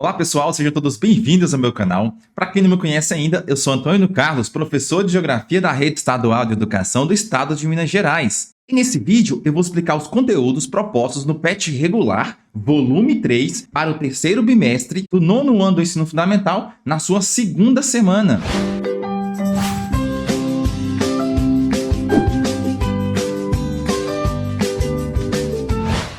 Olá pessoal, sejam todos bem-vindos ao meu canal. Para quem não me conhece ainda, eu sou Antônio Carlos, professor de Geografia da Rede Estadual de Educação do Estado de Minas Gerais. E nesse vídeo eu vou explicar os conteúdos propostos no PET regular, volume 3, para o terceiro bimestre do nono ano do ensino fundamental, na sua segunda semana.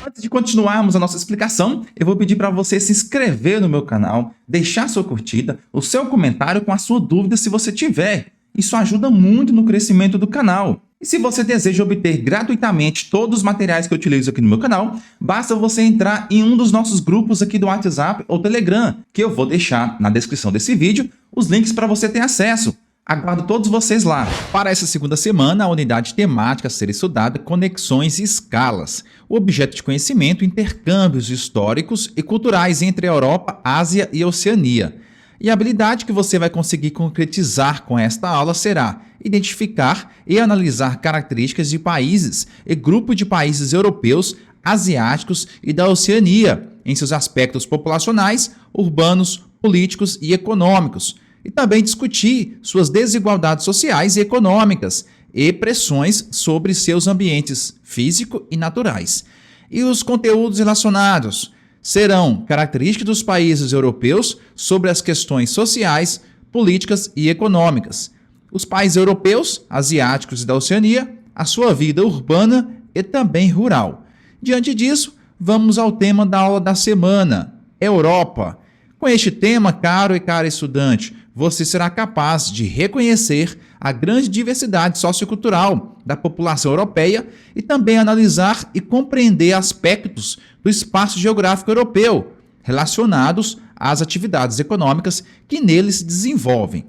Antes de continuarmos a nossa explicação, eu vou pedir para você se inscrever no meu canal, deixar sua curtida, o seu comentário com a sua dúvida se você tiver. Isso ajuda muito no crescimento do canal. E se você deseja obter gratuitamente todos os materiais que eu utilizo aqui no meu canal, basta você entrar em um dos nossos grupos aqui do WhatsApp ou Telegram, que eu vou deixar na descrição desse vídeo os links para você ter acesso. Aguardo todos vocês lá. Para essa segunda semana, a unidade temática a ser estudada é Conexões e Escalas. O objeto de conhecimento, intercâmbios históricos e culturais entre a Europa, Ásia e Oceania. E a habilidade que você vai conseguir concretizar com esta aula será identificar e analisar características de países e grupo de países europeus, asiáticos e da Oceania, em seus aspectos populacionais, urbanos, políticos e econômicos. E também discutir suas desigualdades sociais e econômicas e pressões sobre seus ambientes físico e naturais. E os conteúdos relacionados serão características dos países europeus sobre as questões sociais, políticas e econômicas. Os países europeus, asiáticos e da Oceania, a sua vida urbana e também rural. Diante disso, vamos ao tema da aula da semana, Europa. Com este tema, caro e cara estudante, você será capaz de reconhecer a grande diversidade sociocultural da população europeia e também analisar e compreender aspectos do espaço geográfico europeu relacionados às atividades econômicas que nele se desenvolvem.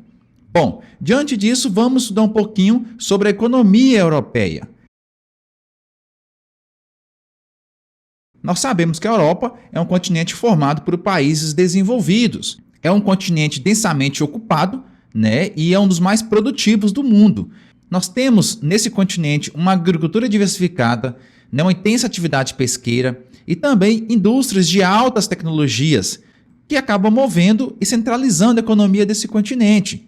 Bom, diante disso, vamos estudar um pouquinho sobre a economia europeia. Nós sabemos que a Europa é um continente formado por países desenvolvidos. É um continente densamente ocupado, e é um dos mais produtivos do mundo. Nós temos nesse continente uma agricultura diversificada, uma intensa atividade pesqueira e também indústrias de altas tecnologias que acabam movendo e centralizando a economia desse continente.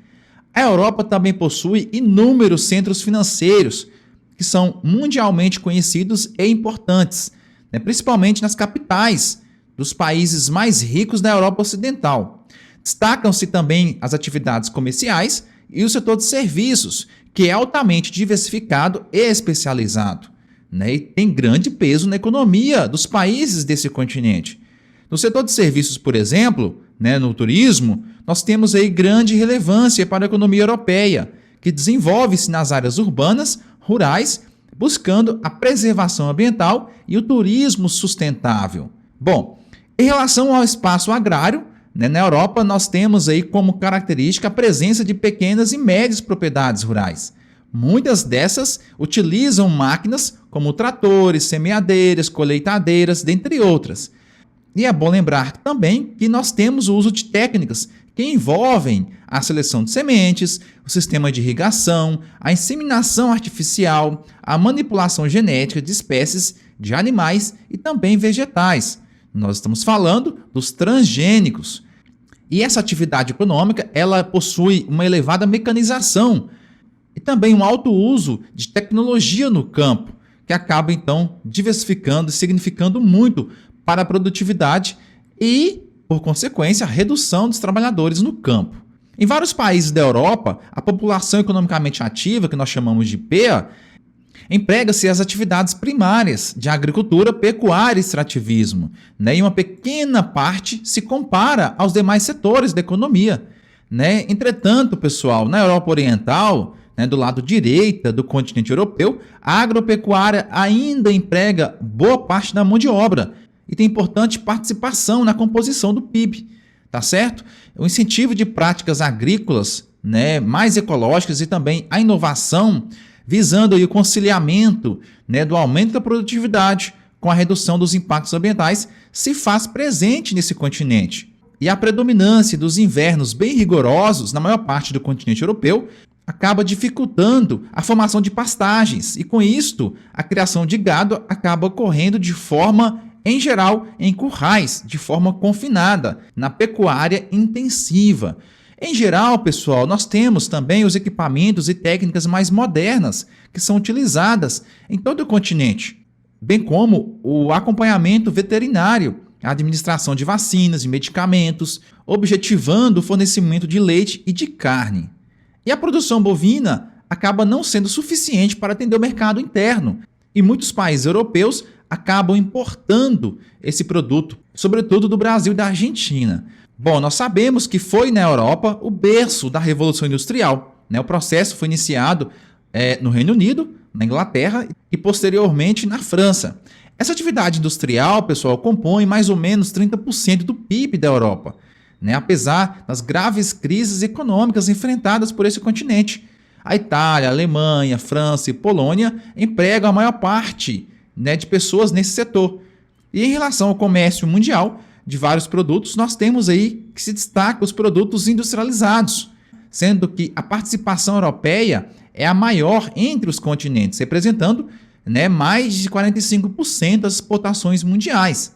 A Europa também possui inúmeros centros financeiros que são mundialmente conhecidos e importantes, principalmente nas capitais dos países mais ricos da Europa Ocidental. Destacam-se também as atividades comerciais e o setor de serviços, que é altamente diversificado e especializado, e tem grande peso na economia dos países desse continente. No setor de serviços, por exemplo, no turismo, nós temos aí grande relevância para a economia europeia, que desenvolve-se nas áreas urbanas, rurais, buscando a preservação ambiental e o turismo sustentável. Bom, em relação ao espaço agrário, na Europa, nós temos aí como característica a presença de pequenas e médias propriedades rurais. Muitas dessas utilizam máquinas como tratores, semeadeiras, colheitadeiras, dentre outras. E é bom lembrar também que nós temos o uso de técnicas que envolvem a seleção de sementes, o sistema de irrigação, a inseminação artificial, a manipulação genética de espécies de animais e também vegetais. Nós estamos falando dos transgênicos. E essa atividade econômica, ela possui uma elevada mecanização e também um alto uso de tecnologia no campo, que acaba então diversificando e significando muito para a produtividade e, por consequência, a redução dos trabalhadores no campo. Em vários países da Europa, a população economicamente ativa, que nós chamamos de PEA, emprega-se as atividades primárias de agricultura, pecuária e extrativismo, e uma pequena parte se compara aos demais setores da economia. Entretanto, pessoal, na Europa Oriental, do lado direito do continente europeu, a agropecuária ainda emprega boa parte da mão de obra e tem importante participação na composição do PIB, tá certo? O incentivo de práticas agrícolas, mais ecológicas e também a inovação, visando aí o conciliamento do aumento da produtividade com a redução dos impactos ambientais, se faz presente nesse continente. E a predominância dos invernos bem rigorosos na maior parte do continente europeu acaba dificultando a formação de pastagens e, com isto, a criação de gado acaba ocorrendo de forma em geral em currais, de forma confinada, na pecuária intensiva. Em geral, pessoal, nós temos também os equipamentos e técnicas mais modernas que são utilizadas em todo o continente, bem como o acompanhamento veterinário, a administração de vacinas e medicamentos, objetivando o fornecimento de leite e de carne. E a produção bovina acaba não sendo suficiente para atender o mercado interno, e muitos países europeus acabam importando esse produto, sobretudo do Brasil e da Argentina. Bom, nós sabemos que foi na Europa o berço da Revolução Industrial, né? O processo foi iniciado no Reino Unido, na Inglaterra e posteriormente na França. Essa atividade industrial, pessoal, compõe mais ou menos 30% do PIB da Europa, né? Apesar das graves crises econômicas enfrentadas por esse continente. A Itália, a Alemanha, a França e Polônia empregam a maior parte, né, de pessoas nesse setor. E em relação ao comércio mundial de vários produtos, nós temos aí que se destaca os produtos industrializados, sendo que a participação europeia é a maior entre os continentes, representando, né, mais de 45% das exportações mundiais.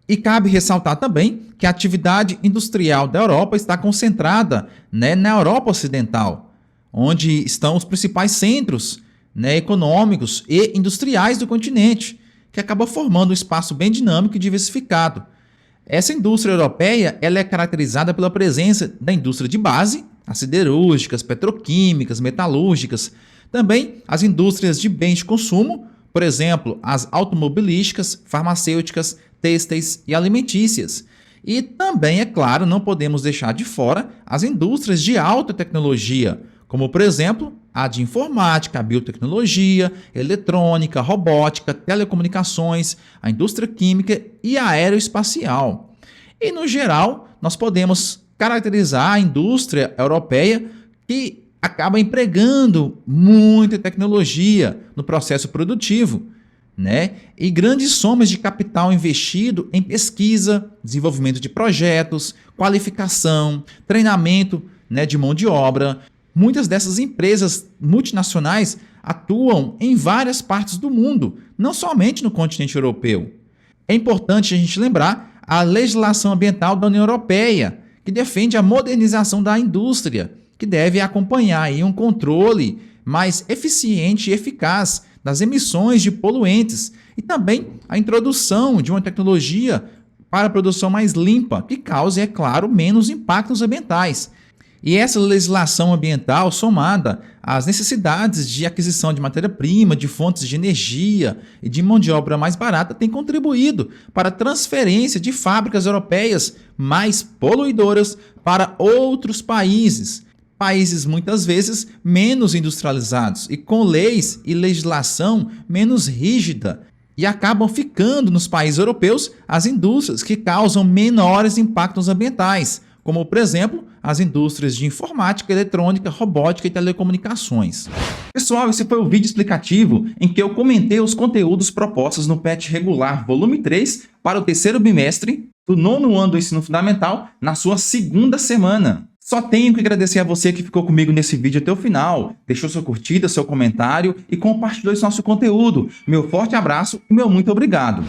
E cabe ressaltar também que a atividade industrial da Europa está concentrada, né, na Europa Ocidental, onde estão os principais centros, né, econômicos e industriais do continente, que acaba formando um espaço bem dinâmico e diversificado. Essa indústria europeia ela é caracterizada pela presença da indústria de base, as siderúrgicas, petroquímicas, metalúrgicas, também as indústrias de bens de consumo, por exemplo, as automobilísticas, farmacêuticas, têxteis e alimentícias. E também, é claro, não podemos deixar de fora as indústrias de alta tecnologia, como, por exemplo, a de informática, a biotecnologia, eletrônica, robótica, telecomunicações, a indústria química e a aeroespacial. E, no geral, nós podemos caracterizar a indústria europeia que acaba empregando muita tecnologia no processo produtivo, né? E grandes somas de capital investido em pesquisa, desenvolvimento de projetos, qualificação, treinamento, né, de mão de obra. Muitas dessas empresas multinacionais atuam em várias partes do mundo, não somente no continente europeu. É importante a gente lembrar a legislação ambiental da União Europeia, que defende a modernização da indústria, que deve acompanhar aí um controle mais eficiente e eficaz das emissões de poluentes e também a introdução de uma tecnologia para a produção mais limpa, que cause, é claro, menos impactos ambientais. E essa legislação ambiental, somada às necessidades de aquisição de matéria-prima, de fontes de energia e de mão de obra mais barata, tem contribuído para a transferência de fábricas europeias mais poluidoras para outros países. Países muitas vezes menos industrializados e com leis e legislação menos rígida. E acabam ficando nos países europeus as indústrias que causam menores impactos ambientais, como, por exemplo, as indústrias de informática, eletrônica, robótica e telecomunicações. Pessoal, esse foi o vídeo explicativo em que eu comentei os conteúdos propostos no PET Regular Volume 3 para o terceiro bimestre do 9º ano do ensino fundamental na sua segunda semana. Só tenho que agradecer a você que ficou comigo nesse vídeo até o final, deixou sua curtida, seu comentário e compartilhou esse nosso conteúdo. Meu forte abraço e meu muito obrigado.